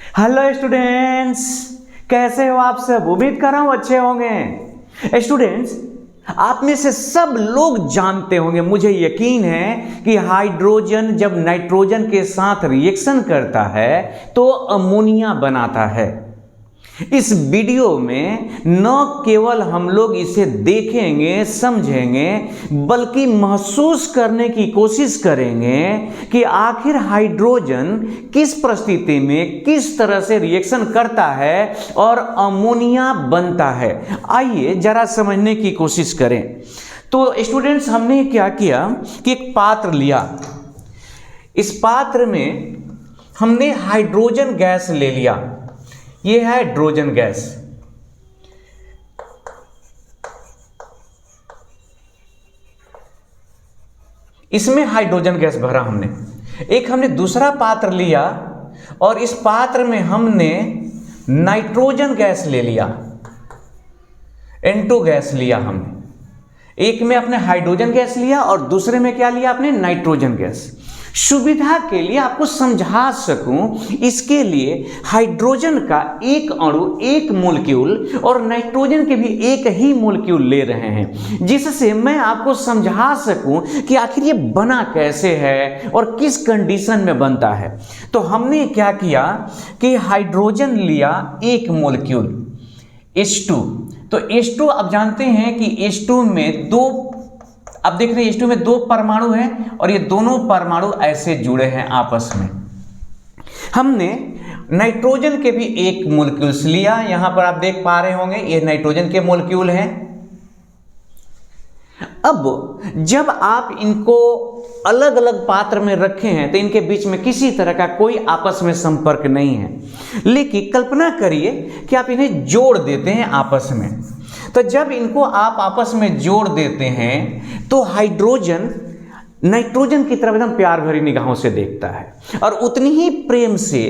Hello students, कैसे हो आप सब? उम्मीद कर रहा हूं अच्छे होंगे। स्टूडेंट्स, आप में से सब लोग जानते होंगे, मुझे यकीन है कि हाइड्रोजन जब नाइट्रोजन के साथ रिएक्शन करता है तो अमोनिया बनाता है। इस वीडियो में न केवल हम लोग इसे देखेंगे समझेंगे, बल्कि महसूस करने की कोशिश करेंगे कि आखिर हाइड्रोजन किस परिस्थिति में किस तरह से रिएक्शन करता है और अमोनिया बनता है। आइए जरा समझने की कोशिश करें। तो स्टूडेंट्स, हमने क्या किया कि एक पात्र लिया। इस पात्र में हमने हाइड्रोजन गैस ले लिया। ये है हाइड्रोजन गैस। इसमें हाइड्रोजन गैस भरा हमने। एक हमने दूसरा पात्र लिया और इस पात्र में हमने नाइट्रोजन गैस ले लिया, N2 गैस लिया हमने। एक में अपने हाइड्रोजन गैस लिया और दूसरे में क्या लिया आपने? Nitrogen gas. सुविधा के लिए आपको समझा सकूं, इसके लिए हाइड्रोजन का एक अणु, एक मोलेक्यूल और नाइट्रोजन के भी एक ही मोलेक्यूल ले रहे हैं, जिससे मैं आपको समझा सकूं कि आखिर ये बना कैसे है और किस कंडीशन में बनता है। तो हमने क्या किया कि हाइड्रोजन लिया एक मोलेक्यूल H2। तो H2 आप जानते हैं कि H2 में दो, अब देख रहे हैं H2 में दो परमाणु हैं और ये दोनों परमाणु ऐसे जुड़े हैं आपस में। हमने नाइट्रोजन के भी एक मोलेक्यूल्स लिया। यहां पर आप देख पा रहे होंगे ये नाइट्रोजन के मोलेक्यूल हैं। अब जब आप इनको अलग अलग पात्र में रखे हैं तो इनके बीच में किसी तरह का कोई आपस में संपर्क नहीं है, लेकिन कल्पना करिए कि आप इन्हें जोड़ देते हैं आपस में। तो जब इनको आप आपस में जोड़ देते हैं तो हाइड्रोजन नाइट्रोजन की तरफ एकदम प्यार भरी निगाहों से देखता है और उतनी ही प्रेम से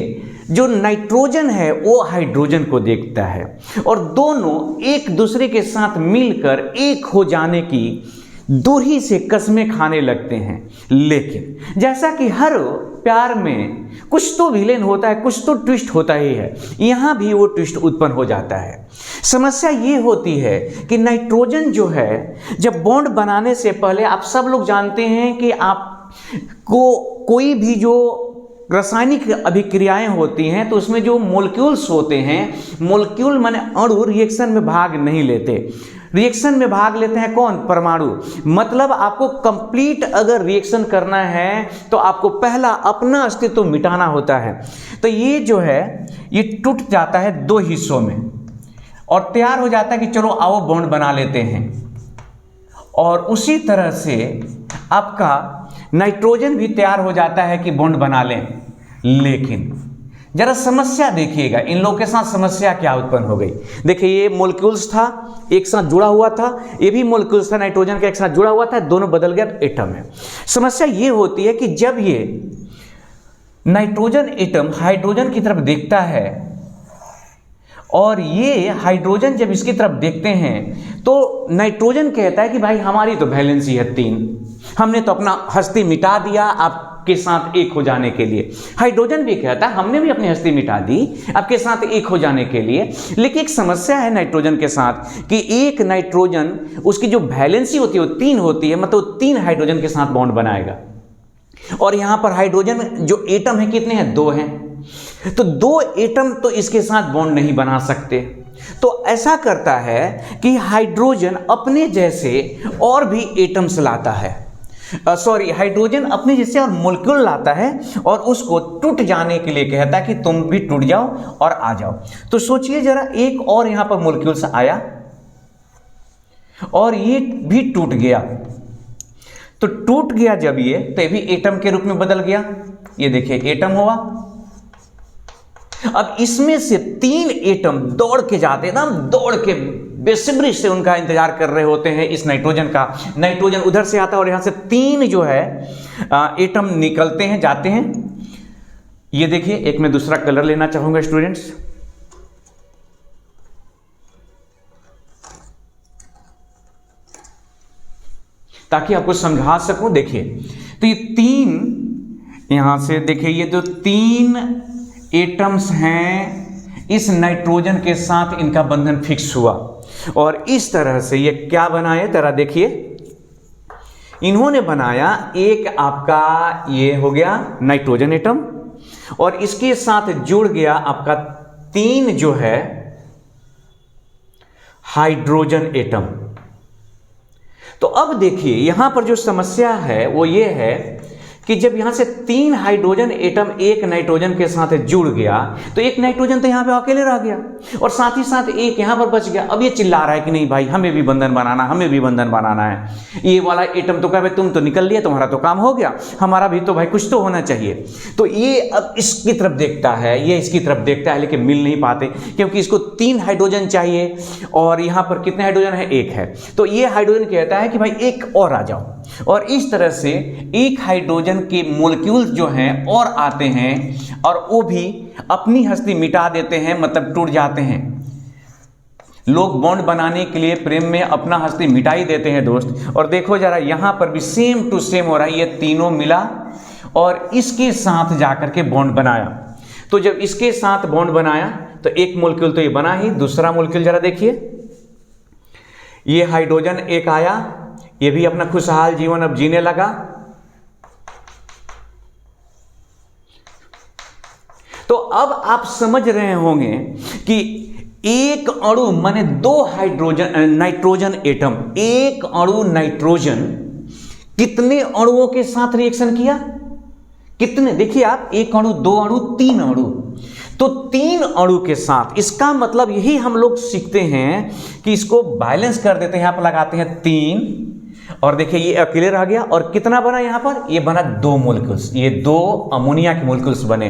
जो नाइट्रोजन है वो हाइड्रोजन को देखता है और दोनों एक दूसरे के साथ मिलकर एक हो जाने की दूरी से कस्में खाने लगते हैं। लेकिन जैसा कि हर प्यार में कुछ तो विलेन होता है, कुछ तो ट्विस्ट होता ही है, यहाँ भी वो ट्विस्ट उत्पन्न हो जाता है। समस्या ये होती है कि नाइट्रोजन जो है, जब बॉन्ड बनाने से पहले आप सब लोग जानते हैं कि आपको कोई भी जो रासायनिक अभिक्रियाएं होती हैं तो उसमें जो मोलेक्यूल्स होते हैं, मोलेक्यूल माने अणु, रिएक्शन में भाग नहीं लेते। रिएक्शन में भाग लेते हैं कौन? परमाणु। मतलब आपको कंप्लीट अगर रिएक्शन करना है तो आपको पहला अपना अस्तित्व मिटाना होता है। तो ये जो है ये टूट जाता है दो हिस्सों में और तैयार हो जाता है कि चलो आओ बॉन्ड बना लेते हैं। और उसी तरह से आपका नाइट्रोजन भी तैयार हो जाता है कि बॉन्ड बना लें। लेकिन जरा समस्या देखिएगा, इन लोगों के साथ समस्या क्या उत्पन्न हो गई। देखिए ये मोलेक्यूल्स था, एक साथ जुड़ा हुआ था, ये भी मोलेक्यूल्स था नाइट्रोजन के एक साथ जुड़ा हुआ था, दोनों बदल गया एटम है। समस्या ये होती है कि जब ये नाइट्रोजन एटम हाइड्रोजन की तरफ देखता है और ये हाइड्रोजन जब इसकी तरफ देखते हैं तो नाइट्रोजन कहता है कि भाई हमारी तो वैलेंसी है 3, हमने तो अपना हस्ती मिटा दिया आपके साथ एक हो जाने के लिए। हाइड्रोजन भी कहता है हमने भी अपनी हस्ती मिटा दी आपके साथ एक हो जाने के लिए। लेकिन एक समस्या है नाइट्रोजन के साथ कि एक नाइट्रोजन, उसकी जो वैलेंसी होती है वो 3 होती है, मतलब 3 हाइड्रोजन के साथ बॉन्ड बनाएगा। और यहां पर हाइड्रोजन जो एटम है कितने हैं? 2 हैं। तो 2 एटम तो इसके साथ बॉन्ड नहीं बना सकते। तो ऐसा करता है कि हाइड्रोजन अपने जैसे और भी एटम्स लाता है, हाइड्रोजन अपने जैसे और मोलेक्यूल लाता है और उसको टूट जाने के लिए कहता है कि तुम भी टूट जाओ और आ जाओ। तो सोचिए जरा, एक और यहां पर मोलेक्यूल से आया और ये भी टूट गया। तो टूट गया जब ये, तो ये भी एटम के रूप में बदल गया। ये देखिए एटम हुआ। अब इसमें से 3 एटम दौड़ के जाते हैं, एकदम दौड़ के बेसब्री से उनका इंतजार कर रहे होते हैं इस नाइट्रोजन का। नाइट्रोजन उधर से आता है और यहां से 3 जो है एटम निकलते हैं, जाते हैं। ये देखिए, एक मैं दूसरा कलर लेना चाहूंगा स्टूडेंट्स। ताकि आपको समझा सकूं। देखिए तो ये 3 यहां से देखिए, ये जो 3 एटम्स हैं, इस नाइट्रोजन के साथ इनका बंधन फिक्स हुआ और इस तरह से ये क्या बनाया, जरा देखिए, इन्होंने बनाया एक आपका ये हो गया नाइट्रोजन एटम और इसके साथ जुड़ गया आपका 3 जो है हाइड्रोजन एटम। तो अब देखिए यहां पर जो समस्या है वो ये है कि जब यहां से 3 हाइड्रोजन एटम एक नाइट्रोजन के साथ जुड़ गया तो एक नाइट्रोजन तो यहां पे अकेले रह गया और साथ ही साथ एक यहां पर बच गया। अब ये चिल्ला रहा है कि नहीं भाई हमें भी बंधन बनाना, हमें भी बंधन बनाना है। ये वाला एटम तो कहे तुम तो निकल लिया, तुम्हारा तो काम हो गया, हमारा भी तो भाई कुछ तो होना चाहिए। तो ये अब इसकी तरफ देखता है, ये इसकी तरफ देखता है, लेकिन मिल नहीं पाते क्योंकि इसको 3 हाइड्रोजन चाहिए और यहां पर कितने हाइड्रोजन है, 1 है। तो ये हाइड्रोजन कहता है कि भाई एक और आ जाओ और इस तरह से एक हाइड्रोजन के मॉलिक्यूल्स जो हैं और आते हैं और वो भी अपनी हस्ती मिटा देते हैं, मतलब टूट जाते हैं। लोग बॉन्ड बनाने के लिए प्रेम में अपना हस्ती मिटा ही देते हैं दोस्त। और देखो जरा यहां पर भी सेम टू सेम हो रहा है, ये तीनों मिला और इसके साथ जाकर के बॉन्ड बनाया। तो जब इसके साथ बॉन्ड बनाया तो एक मॉलिक्यूल तो ये बना ही, दूसरा मॉलिक्यूल जरा देखिए, ये हाइड्रोजन एक आया, ये भी अपना खुशहाल जीवन अब जीने लगा। तो अब आप समझ रहे होंगे कि एक अणु माने 2 हाइड्रोजन नाइट्रोजन एटम, एक अणु नाइट्रोजन कितने अणुओं के साथ रिएक्शन किया, कितने, देखिए आप, एक अणु, 2 अणु, 3 अणु। तो 3 अणु के साथ, इसका मतलब यही हम लोग सीखते हैं कि इसको बैलेंस कर देते हैं, यहां पर लगाते हैं 3 और देखिए ये अकेले रह गया और कितना बना यहां पर, ये बना 2 मॉलिक्यूल्स, ये 2 अमोनिया के मॉलिक्यूल्स बने।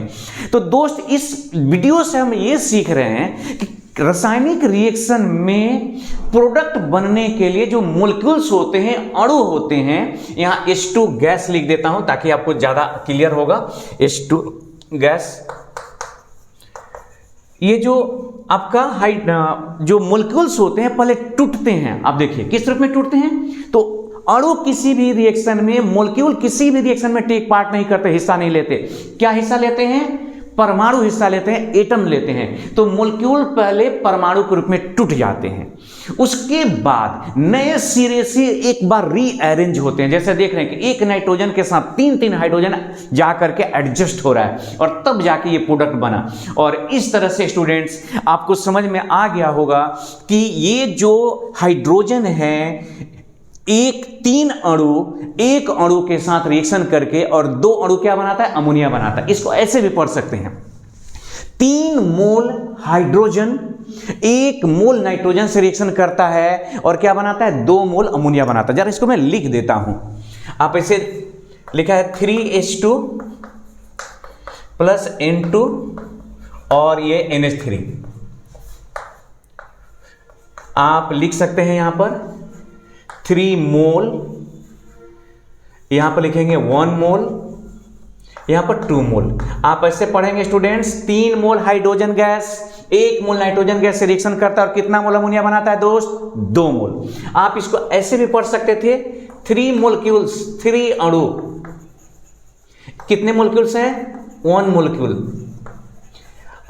तो दोस्त इस वीडियो से हम ये सीख रहे हैं कि रासायनिक रिएक्शन में प्रोडक्ट बनने के लिए जो मॉलिक्यूल्स होते हैं, अणु होते हैं, यहां H2 गैस लिख देता हूं ताकि आपको ज्यादा क्लियर होगा। H2 गैस, ये जो आपका जो मॉलिक्यूल्स होते हैं पहले टूटते हैं। आप देखिए किस रूप में टूटते हैं, तो अणु किसी भी रिएक्शन में, मॉलिक्यूल किसी भी रिएक्शन में टेक पार्ट नहीं करते, हिस्सा नहीं लेते। क्या हिस्सा लेते हैं, परमाणु हिस्सा लेते हैं, एटम लेते हैं। तो मॉलिक्यूल पहले परमाणु के रूप में टूट जाते हैं, उसके बाद नए सिरे से एक बार रीअरेंज होते हैं। जैसे देख रहे हैं कि एक नाइट्रोजन के साथ 3 हाइड्रोजन जाकर के एडजस्ट हो रहा है और तब जाके ये प्रोडक्ट बना। और इस तरह से स्टूडेंट्स आपको समझ में आ गया होगा कि ये जो हाइड्रोजन है, एक 3 अणु एक अणु के साथ रिएक्शन करके और 2 अणु क्या बनाता है, अमोनिया बनाता है। इसको ऐसे भी पढ़ सकते हैं, 3 मोल हाइड्रोजन 1 मोल नाइट्रोजन से रिएक्शन करता है और क्या बनाता है, 2 मोल अमोनिया बनाता है। जरा इसको मैं लिख देता हूं, आप ऐसे लिखा है 3H2 प्लस N2 और ये NH3। आप लिख सकते हैं यहां पर 3 मोल, यहां पर लिखेंगे 1 मोल, यहां पर 2 मोल। आप ऐसे पढ़ेंगे स्टूडेंट्स, 3 मोल hydrogen gas 1 mole nitrogen gas से रिएक्शन करता है और कितना मोल अमोनिया बनाता है दोस्त, 2 मोल। आप इसको ऐसे भी पढ़ सकते थे, 3 मोलिक्यूल्स 3 अणु, कितने मोलिक्यूल्स हैं, 1 मोलिक्यूल।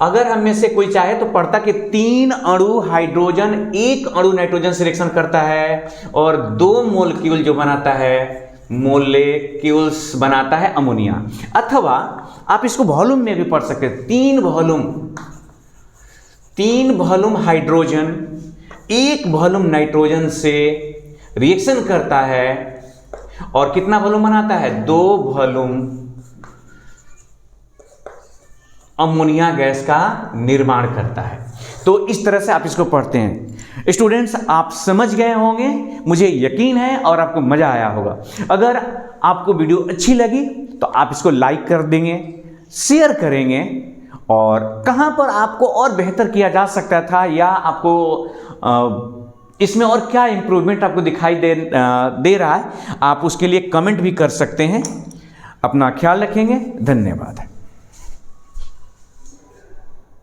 अगर हम में से कोई चाहे तो पढ़ता कि 3 अणु हाइड्रोजन 1 अणु नाइट्रोजन से रिएक्शन करता है और 2 मोलिक्यूल जो बनाता है, मोलेक्यूल्स बनाता है अमोनिया। अथवा आप इसको वॉल्यूम में भी पढ़ सकते हैं, 3 वॉल्यूम हाइड्रोजन 1 वॉल्यूम नाइट्रोजन से रिएक्शन करता है और कितना वॉल्यूम बनाता है, 2 वॉल्यूम अमोनिया गैस का निर्माण करता है। तो इस तरह से आप इसको पढ़ते हैं। स्टूडेंट्स आप समझ गए होंगे, मुझे यकीन है, और आपको मजा आया होगा। अगर आपको वीडियो अच्छी लगी तो आप इसको लाइक कर देंगे, शेयर करेंगे, और कहां पर आपको और बेहतर किया जा सकता था या आपको इसमें और क्या इंप्रूवमेंट आपको दिखाई दे रहा है, आप उसके लिए कमेंट भी कर सकते हैं। अपना ख्याल रखेंगे, धन्यवाद।